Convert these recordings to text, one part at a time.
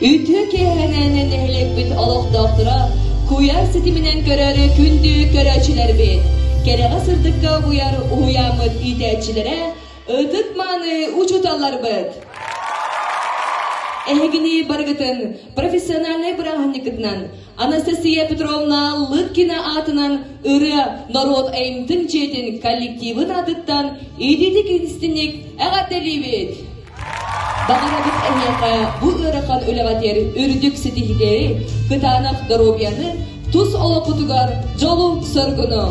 Ütü kehenenen ehlek bit aloq doktora, kuyar sitiminen körörü kündü köröçüler bit. Kereğe sırdıkka uyar uyamıt idetçilere, ötıtmanı uçutallar bit. Ehegini bargıtın, profesyonalne bırahanlıkıdnan, Анастасия Петровна Лыткина атынан ыры народ әймтін четін коллективін атыттан едетік инстинек әғаттелебет. Бағарабыз әйеқа бұл ырықан өліғатер үрдік сетихдері кытанақ дробияны тұс олы құтығар жолу сұргыны.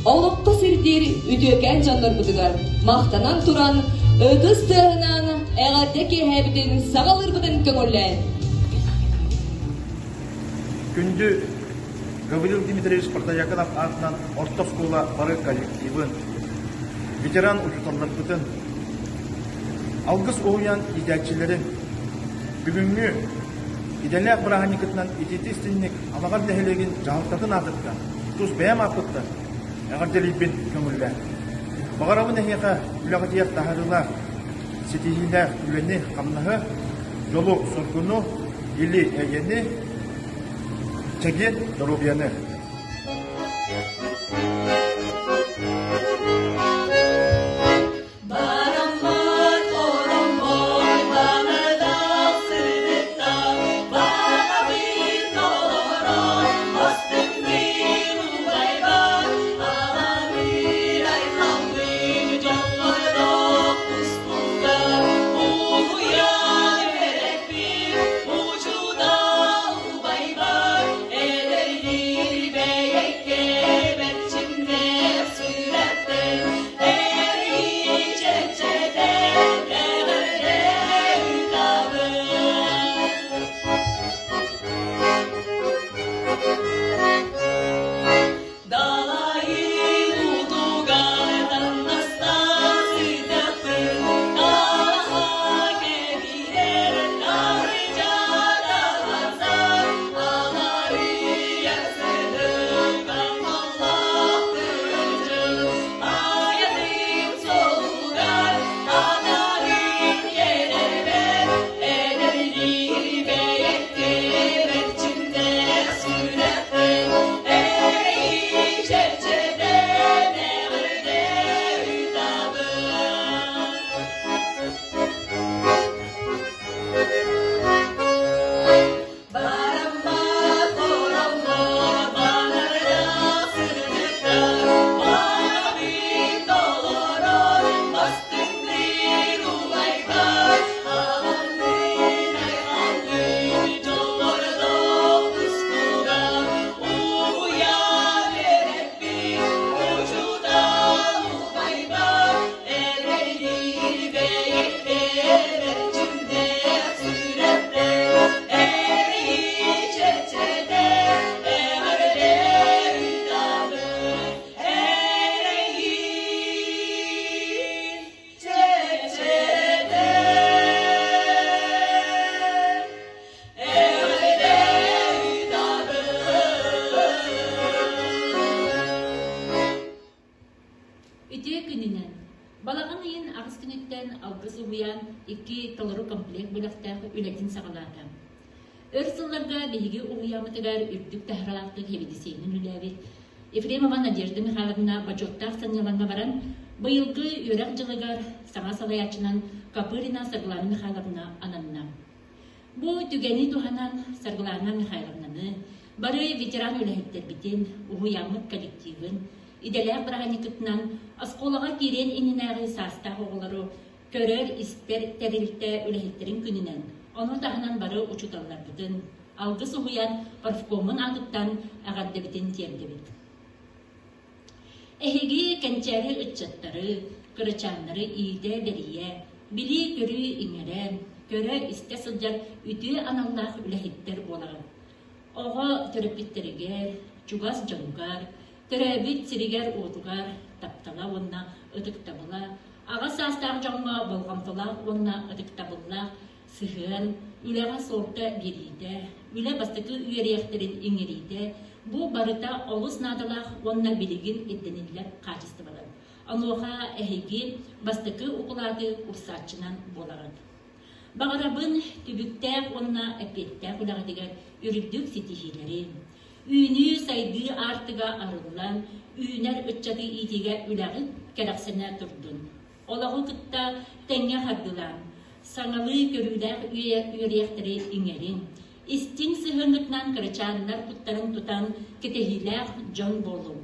Олыққы сірдер үдекен жандар бұтығар мақтанан тұран үдіс тығынан әғаттеке әбітін сағалыр бұдын көңілі. Күнді Гаврил Дмитриевич Спартаяков атынан Ортовскола бары коллективын, ветеран учуталар бұтын, алғыс оуян идәтчілерін, бүгінгі иделәк бұрағаникетінен идетестіннік алағар дәхелеген жағылтатын адыққа, тұз бәйім апытты, әғарделейбін көңілі. Бағарабын әйеқа үліғатияқ тағарылар, сетихилер үлені қамнағы, жолу сұрғыны, елі әйені, Чаген Доробьяны. Балаған айын ағыз күнеттен алғыз ұғыян 2 талыру комплект бұлақтағы үләтін сағалады. Өрсылларға бейгі ұғыямытығар үрдік тәхралақтық хебедесейінің үләвет. Ефремова Надежда Михайловна бачоттақ саняланға баран, бұйылғы үйрақ жылығар саңа салаячынан Капырина Сарғыланы Михайловна ананна. Бұ түгені туғанан Сарғылана Михайловнаны, бары ветеран үләхеттер бітен ұғыямыт коллективін, иделәк бірағаникітінен асқолаға керен инінәғі састағы оғылары көрер істер тәрелікті үләхеттерін күнінен. Оның тағынан бары ұчуталар бұдын. Алғыс ұғыян парфкомын аңғыттан ағадды бітін терді біт. Әхеге кәнчәрі үтчаттары, кырычанлары иде дәрие, білі көрі иңерен, көрі істе сылжар үті аналлақ үләхеттер болағын. Оға төріпіттерігер, чугас жоңғар, төрәбіт сиригер оғығар, таптала онна ұдықтабыла, аға састағы жоңға болғамтыла онна ұдықтабыла, сығын, үләға сорта берейді, үлә бастықы үйерияқтерін еңерейді, бұ барыта олыс надылақ онна білігін едденілер қачысты балар. Ануға әхеге бастықы ұқылады ұрсатшынан болағын. Бағарабын түбіктәк онна әпеттәк ұлағыдығар үрілдік сетихилерін. Үйіні сайды артыға арылан, үйінер үтчады итиге үлағын кәрәқсіне тұрдын. Олағы күтта тәңе хардылан, саңалы көрілдәк үйрияқтыры иңерін. Истин сығыңытнан кірчанлар құттарын тұтан кетехиләк жон болым.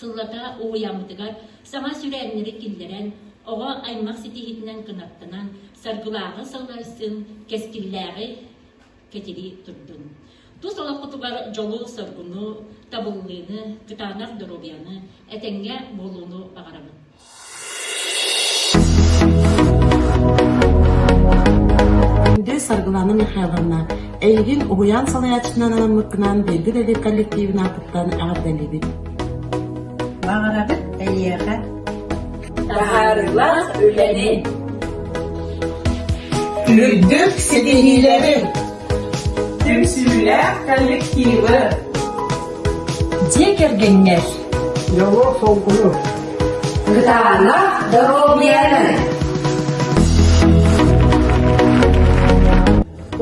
Сыллата оғыямытығар саңа сүрәлінері кілдерен, оға аймақ сетихитінен кынаттынан саргылағы сылларсын кескилләғы кетері тұрдын. Тус олаққытығар жолу саргыны, табыллыны, кытанақ дұробияны, әтенге болуыны бағарамын. Күнде Саргыланы Михайловна, әйгін ұғыян салаячынан анамықынан белгіл әлі коллективін атыптан ағырдалебет. Бағарабыт әйеға Тахарылақ үләне. үрдік сетихилерін Түмсүлләк коллективы Декергеннер. Йолу солғыны Гытанақ дұробияны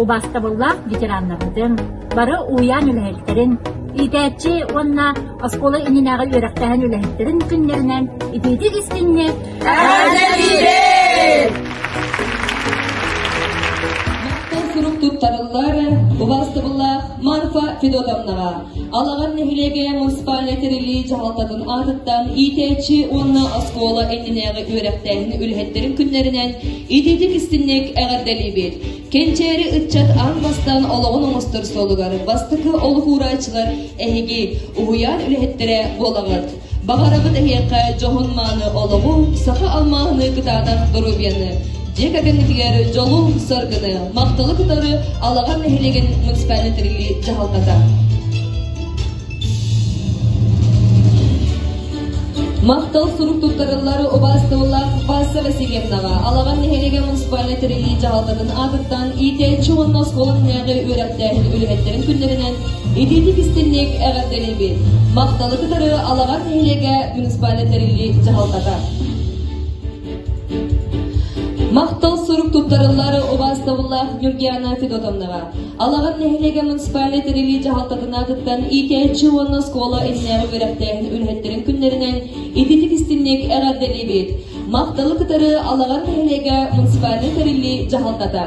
Убастабыллақ ветеранларытын, бары уян үләхеттерін, итәтчі онна оскола ининағы өрәқтәһін үләхеттерін күннерінен итеті істінне Сурук туттарыллары, убастыбыллах Марфа Федотовнаға. Алаған нәхилеге муниципальный терили жағалтатын атыттан итәтчі онна оскола энненәғы өрәқтәһін үләхеттерін күннерінен итетік істіннек әғірдәлі бет. Кенчәри ытчат анбастан олығын оңыстыр солығар. Бастықы олық урайчылар әхеги уғыян үләхеттере болағыд. Бағарабыд әхеққа жоғын маны олығы, сақы алмағыны кытанақ дұрубияны. Декабеннікігері жолу саргыны, мақтылы кытары алаған нәхилеген муниципальный терили жағалтата. Мақтал сурук туттарылары убастывылақ Васа Васильевнаға. Алаған нәхелеге муниципальный терили жағалтатын адыттан итәтчі онна сколын нәғі өрәптәхін үліметтерін күнлерінен итетік істеннек әғірдәлі бет. Мақталы кытары алаған нәхелеге муниципальный терили жағалтата. Мақтал сурук туттарылары убастывылақ Юргияна Федотовнаға. Алаған нәхилеге муниципальный терили жағалтатын адыттан итәтчі онна скола эннәғі өрәптәхін үліметтерін күнлерінен итетік істеннек әғірдәлі бет. Мақталы кытары алаған нәхилеге муниципальный терили жағалтата.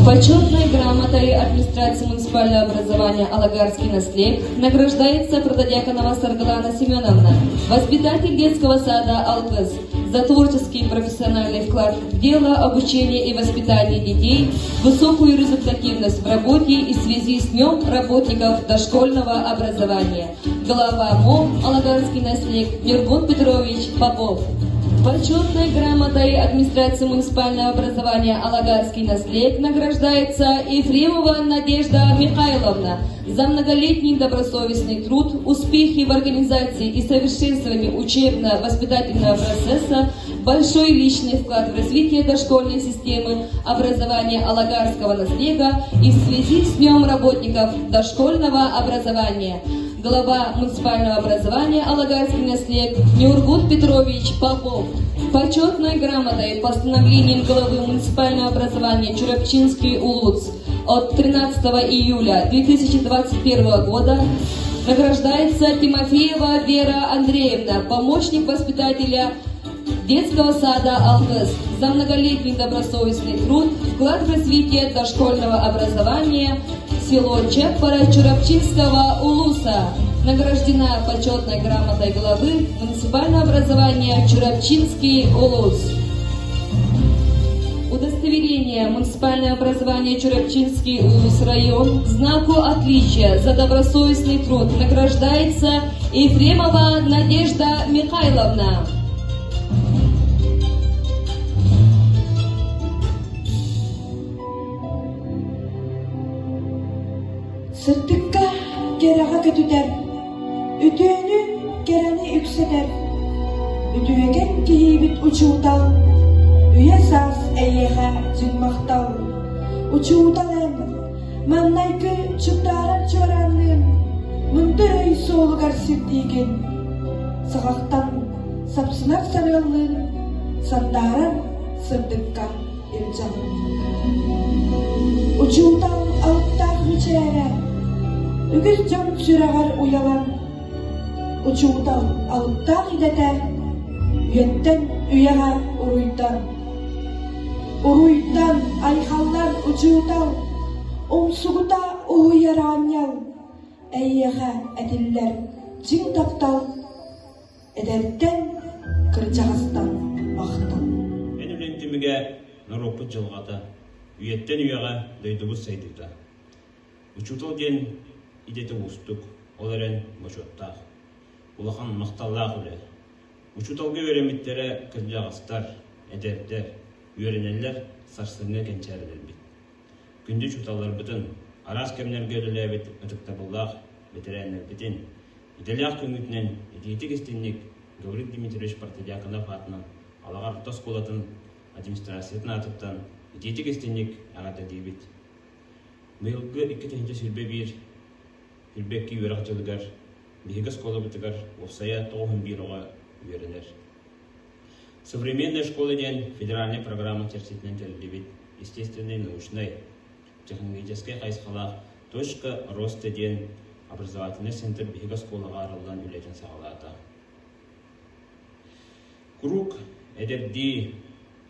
Почетной грамотой администрации муниципального образования Алагарский наследник награждается Протодьяконова Саргалана Семеновна, воспитатель детского сада «Алкыз», за творческий и профессиональный вклад в дело обучения и воспитания детей, высокую результативность в работе и в связи с Днем работников дошкольного образования. Глава МО Алагарский наследник Нюргун Петрович Попов. Почетной грамотой администрации муниципального образования Алагарский наследник награждается Ефремова Надежда Михайловна за многолетний добросовестный труд, успехи в организации и совершенствовании учебно-воспитательного процесса, большой личный вклад в развитие дошкольной системы образования Алагарского наследия и в связи с Днем работников дошкольного образования. Глава муниципального образования Алагарский наследник Нюргут Петрович Попов. Почетной грамотой постановлением главы муниципального образования Чурапчинский УЛУЦ от 13 июля 2021 года награждается Тимофеева Вера Андреевна, помощник воспитателя детского сада «Алкыз», за многолетний добросовестный труд, вклад в развитие дошкольного образования село Чеппара Чурапчинского УЛУСа. Награждена почетной грамотой главы муниципального образования Чурапчинский УЛУС. Удостоверение муниципального образования Чурапчинский УЛУС район к знаку отличия за добросовестный труд награждается Ефремова Надежда Михайловна. Сыртыкка кераға көтүтер, үтөөнү керени үксетер, үтүөген киһибит учуутал, үйе саас эйеха зүнмактал, учуутал эм, маннайкы чуктааран чуараннын, мындыр ой соолугар сирдиген, сагактан сапсынак сарыаллын, сандааран сырдыкка иржагын. Учуутан алыптаах мичээрэ, үгіз жан сүрәгәр уялан. Учуутан алыптаах идәтә, үйеттен үйәгә уруйдан. Уруйдан айхаллан учуутан, омсугута уйараньял. Әйеға әділләр жин таптал, әдәттен кыржағыстан бақтал. Мен үлентіміге наропы жылғата, үйеттен үйеға дөйдігіз сайдыда. Учутал ден идеті ұстық, оларен башоттақ. Улахан мақталлақ үлі. Учуталғы өреметтері кыржағыстар, әдәттер, үйеренелер сарсыңы кенчәрілер бит. Күнді чуталар бұтын, арас кемнерге өлілі бит ұтықтабыллақ, бетерәнер бітін. Иделяқ күнгітінен идеті кестенник Гаврил Дмитриевич Партадиаконов атынан алағар тұтас қолатын администрациятын атыптан идеті кестенник ағада дейбет. Бұйылғы 2-тенде сүрбе бір, сүрбекке үйерақ жылығар, бейгіз қолы бұтығар, офсая 91 оға үйерінер. Современная школа ден федеральная программа терсетінен тәрілдебет, естественный, научной, технологический қайсқалақ, точка роста ден образовательный центр бейгіз қолыға арылдан үлетін сағалата. Круг әдерді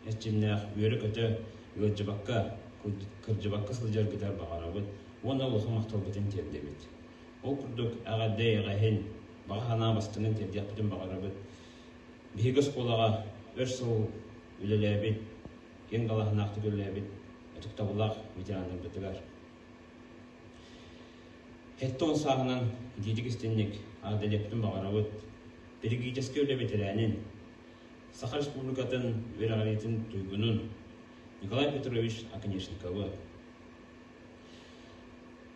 әстемнәқ үйері көті кіржібаққа сылжар кітар бағарабыд, оны ұлығы мақтал бітін тердебет. Ол күрдік әғаддай ғайын бағана бастының тердек бітін бағарабыд. Бейгіз қолыға өр сыл үлеләбет, кен қалағын ақты көләбет, әтіктабылақ ветеранның бітігар. Хеттон сағынан идейдік істеннік ағадалептің бағарабыд, педагогический өләбетеләнін Саха Республикатын верағалетін түйгінін Николай Петрович Аконечниковы,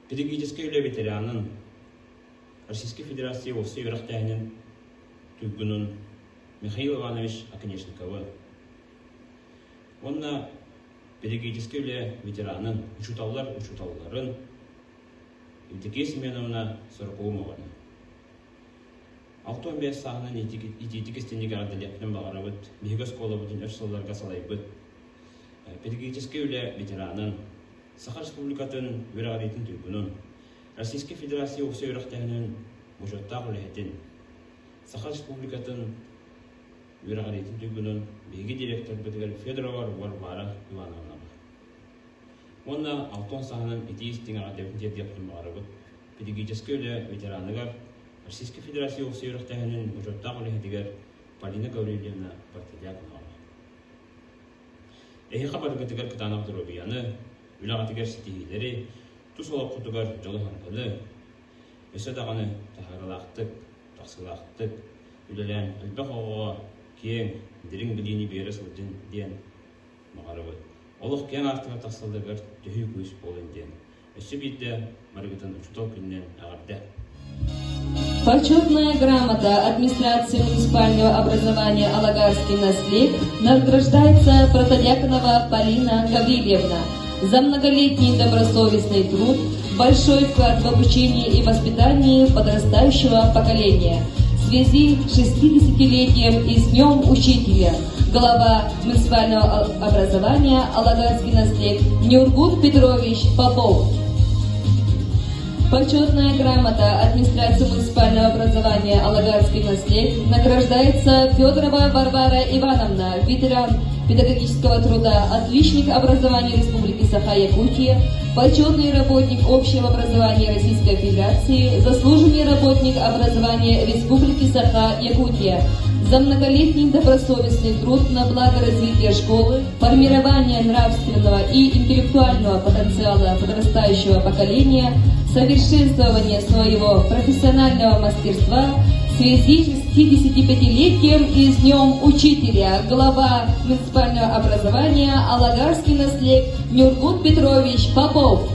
педагогический өләбетеләнін Российской Федерации осы верақтайының түйгінін Михаил Иванович Аконечниковы, онна педагогический өләбетеләнін учутауларын Евдокия Семеновна Сорокоумованы. 6-15 сағынан идейдік істенеге ардалепнен бағарабыд, бейгіз қолы бұтын өш сылларға салайбыд. Педагогический өлі ветеранын, Саха Республикатын верағалетін түйгінін, Российской Федерации осы өріқтәйінің мұжоттақ үләйетін, Саха Республикатын верағалетін түйгінін бейгі директор бітігер Федорова Варвара Ивановна. Онна 6 сағынан идейістің ардалепнен тердептен бағарабыд, педагогический өлі ветераныгар Российской Федерации осы өріқтәйінің мұжоттақ үләйдігер Полина Гаврилевна Партадиаконова. Эхи қабарғытығар кытанақ дұробияны, үлағатығар сетихилері, тұс олап құтығар жолы ханғылы, өсі дағаны тахарылақтық, тақсылақтық, үлелән үлбәқ оғыға кең, дірің білейні бері сылдың ден мағарыбыд. Олық кең артыға тақсылдығар түйі көз болын ден. Өсі бейді марғытын ұчутал күннен ағарды. Почетная грамота администрации муниципального образования Алагарский наследник награждается Протодиаконова Полина Гаврилевна за многолетний добросовестный труд, большой вклад в обучение и воспитание подрастающего поколения. В связи с 60-летием и с Днем Учителя глава муниципального образования Алагарский наследник Нюргут Петрович Попов. Почетная грамота администрации муниципального образования Алагарский наследник награждается Федорова Варвара Ивановна, ветеран педагогического труда, отличник образования Республики Саха-Якутия, почетный работник общего образования Российской Федерации, заслуженный работник образования Республики Саха-Якутия, за многолетний добросовестный труд на благо развития школы, формирование нравственного и интеллектуального потенциала подрастающего поколения, совершенствование своего профессионального мастерства в связи с 65-летием и с Днем Учителя, глава муниципального образования Алагарский наследник Нюргут Петрович Попов.